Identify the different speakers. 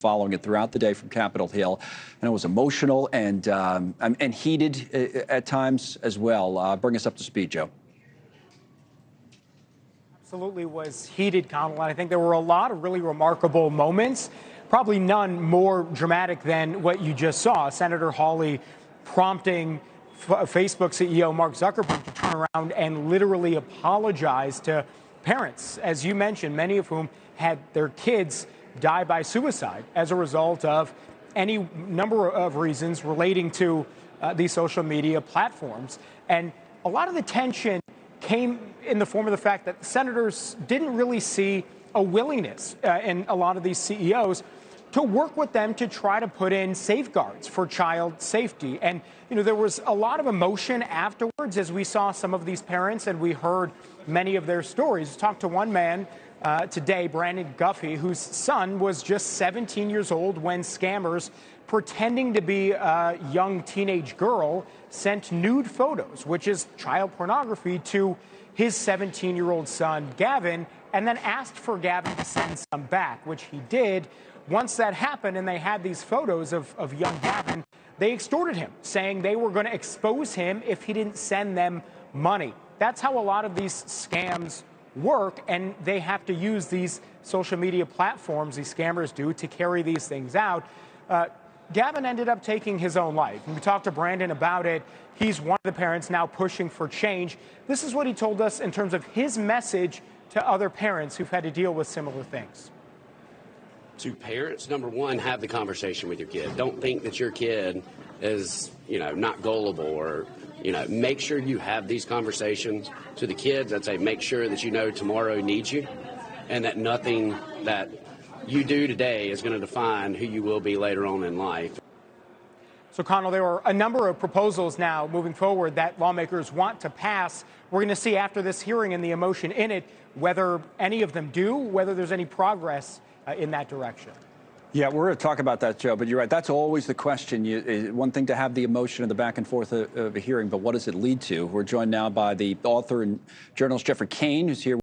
Speaker 1: following it throughout the day from Capitol Hill, and it was emotional and heated at times as well. Bring us up to speed, Joe.
Speaker 2: Absolutely was heated, Connell. And I think there were a lot of really remarkable moments, probably none more dramatic than what you just saw. Senator Hawley prompting Facebook CEO Mark Zuckerberg to turn around and literally apologize to parents, as you mentioned, many of whom had their kids die by suicide as a result of any number of reasons relating to these social media platforms. And a lot of the tension came in the form of the fact that senators didn't really see a willingness in a lot of these CEOs to work with them to try to put in safeguards for child safety. And, there was a lot of emotion afterwards as we saw some of these parents and we heard many of their stories. Talked to one man today, Brandon Guffey, whose son was just 17 years old when scammers pretending to be a young teenage girl sent nude photos, which is child pornography, to his 17-year-old son, Gavin, and then asked for Gavin to send some back, which he did. Once that happened and they had these photos of young Gavin, they extorted him, saying they were going to expose him if he didn't send them money. That's how a lot of these scams work, and they have to use these social media platforms, these scammers do, to carry these things out. Gavin ended up taking his own life. And we talked to Brandon about it. He's one of the parents now pushing for change. This is what he told us in terms of his message to other parents who've had to deal with similar things.
Speaker 3: To parents, number one, have the conversation with your kid. Don't think that your kid is, not gullible, or, make sure you have these conversations to the kids. I'd say make sure that tomorrow needs you, and that nothing that you do today is going to define who you will be later on in life.
Speaker 2: So, Connell, there are a number of proposals now moving forward that lawmakers want to pass. We're going to see after this hearing and the emotion in it whether any of them do, whether there's any progress in that direction.
Speaker 1: Yeah, we're going to talk about that, Joe, but you're right. That's always the question. One thing to have the emotion and the back and forth of a hearing, but what does it lead to? We're joined now by the author and journalist Jeffrey Kane, who's here.